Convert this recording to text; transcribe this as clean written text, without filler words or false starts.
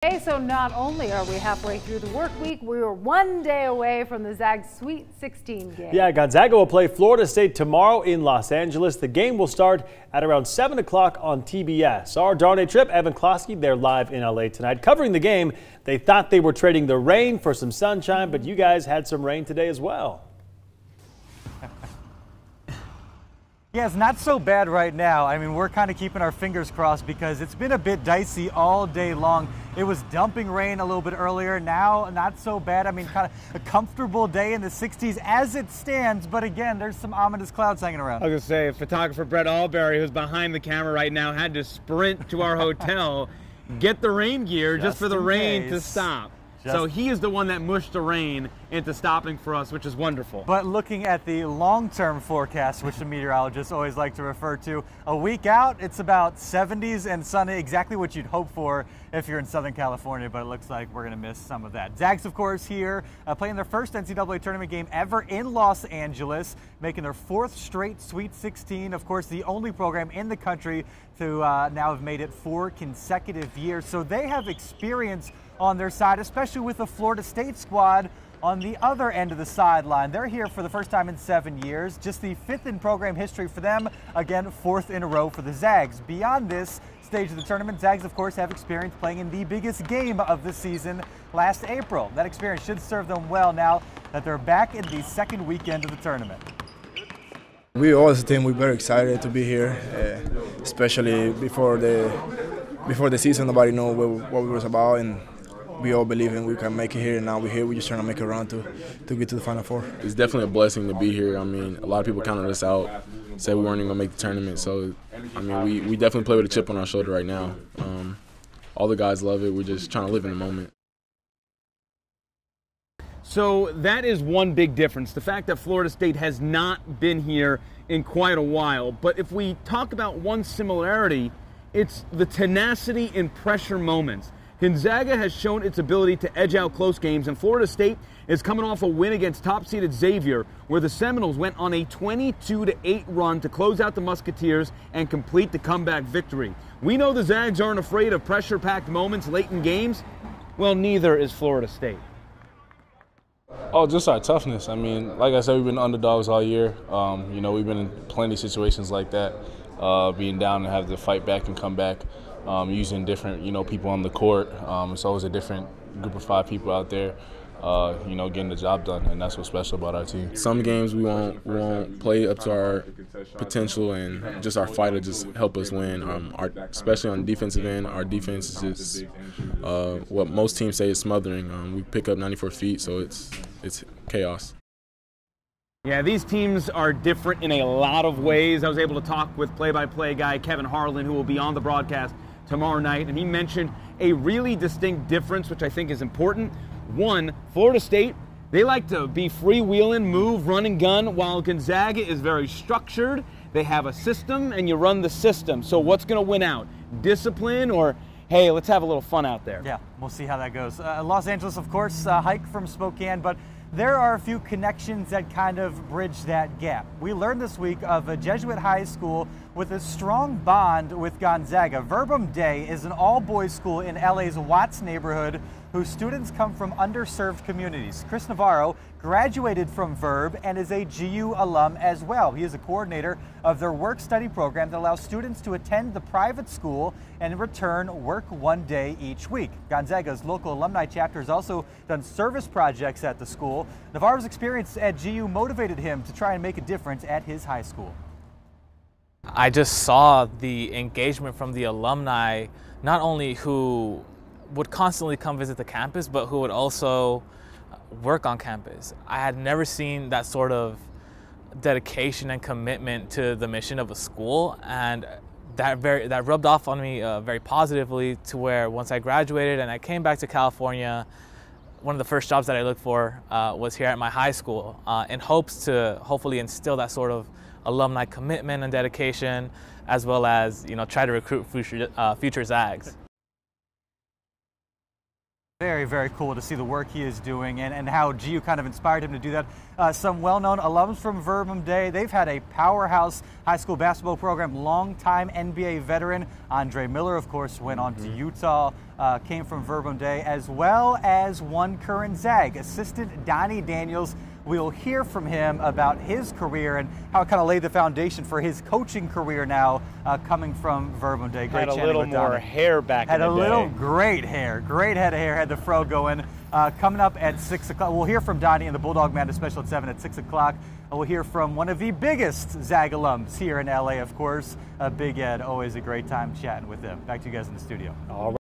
Okay, so not only are we halfway through the work week, we are 1 day away from the Zags Sweet 16 game. Yeah, Gonzaga will play Florida State tomorrow in Los Angeles. The game will start at around 7 o'clock on TBS. Our Darnay trip, Evan, they're live in LA tonight. Covering the game, they thought they were trading the rain for some sunshine, but you guys had some rain today as well. Yeah, it's not so bad right now. I mean, we're kind of keeping our fingers crossed because it's been a bit dicey all day long. It was dumping rain a little bit earlier. Now, not so bad. I mean, kind of a comfortable day in the 60s as it stands. But again, there's some ominous clouds hanging around. I was going to say, photographer Brett Alberry, who's behind the camera right now, had to sprint to our hotel, get the rain gear just for the rain to stop. So he is the one that mushed the rain into stopping for us, which is wonderful. But looking at the long-term forecast, which the meteorologists always like to refer to, a week out, it's about 70s and sunny, exactly what you'd hope for if you're in Southern California, but it looks like we're going to miss some of that. Zags, of course, here playing their first NCAA tournament game ever in Los Angeles, making their 4th straight Sweet 16. Of course, the only program in the country to now have made it 4 consecutive years. So they have experience on their side, especially with the Florida State squad on the other end of the sideline. They're here for the first time in 7 years, just the 5th in program history for them. Again, 4th in a row for the Zags. Beyond this stage of the tournament, Zags, of course, have experience playing in the biggest game of the season last April. That experience should serve them well now that they're back in the second weekend of the tournament. We all as a team, we're very excited to be here, especially before the season. Nobody know what it was about, and we all believe in we can make it here, and now we're here. We're just trying to make a run to get to the Final Four. It's definitely a blessing to be here. I mean, a lot of people counted us out, said we weren't even going to make the tournament. So, I mean, we definitely play with a chip on our shoulder right now. All the guys love it. We're just trying to live in the moment. So that is one big difference, the fact that Florida State has not been here in quite a while. But if we talk about one similarity, it's the tenacity in pressure moments. Gonzaga has shown its ability to edge out close games, and Florida State is coming off a win against top-seeded Xavier, where the Seminoles went on a 22-8 run to close out the Musketeers and complete the comeback victory. We know the Zags aren't afraid of pressure-packed moments late in games. Well, neither is Florida State. Oh, just our toughness. I mean, like I said, we've been underdogs all year. You know, we've been in plenty of situations like that, being down and have to fight back and come back. Using different, people on the court. It's always a different group of 5 people out there, getting the job done, and that's what's special about our team. Some games we won't play up to our potential, and just our fight will just help us win. Especially on the defensive end, our defense is just what most teams say is smothering. We pick up 94 feet, so it's chaos. Yeah, these teams are different in a lot of ways. I was able to talk with play-by-play guy Kevin Harlan, who will be on the broadcast tomorrow night, and he mentioned a really distinct difference, which I think is important. One, Florida State, they like to be freewheeling, move, run and gun, while Gonzaga is very structured. They have a system, and you run the system. So what's going to win out? Discipline, or hey, let's have a little fun out there? Yeah, we'll see how that goes. Los Angeles, of course, hike from Spokane, but there are a few connections that kind of bridge that gap. We learned this week of a Jesuit high school with a strong bond with Gonzaga. Verbum Day is an all-boys school in LA's Watts neighborhood whose students come from underserved communities. Chris Navarro graduated from Verb and is a GU alum as well. He is a coordinator of their work-study program that allows students to attend the private school and in return work 1 day each week. Gonzaga's local alumni chapter has also done service projects at the school. Navarro's experience at GU motivated him to try and make a difference at his high school. I just saw the engagement from the alumni, not only who would constantly come visit the campus, but who would also work on campus. I had never seen that sort of dedication and commitment to the mission of a school, and that rubbed off on me very positively, to where once I graduated and I came back to California, one of the first jobs that I looked for was here at my high school, in hopes to hopefully instill that sort of alumni commitment and dedication, as well as try to recruit future Zags. Very, very cool to see the work he is doing and how GU kind of inspired him to do that. Some well-known alums from Verbum Day. They've had a powerhouse high school basketball program, longtime NBA veteran Andre Miller, of course, went on to Utah, came from Verbum Day, as well as one current Zag, assistant Donnie Daniels. We'll hear from him about his career and how it kind of laid the foundation for his coaching career now, coming from Verbum Day. Great. Had a little more hair back in the day. Had a little great hair, great head of hair, had the fro going. Coming up at 6 o'clock, we'll hear from Donnie and the Bulldog Madness Special at 7 at 6 o'clock. We'll hear from one of the biggest Zag alums here in LA, of course, Big Ed. Always a great time chatting with him. Back to you guys in the studio. All right.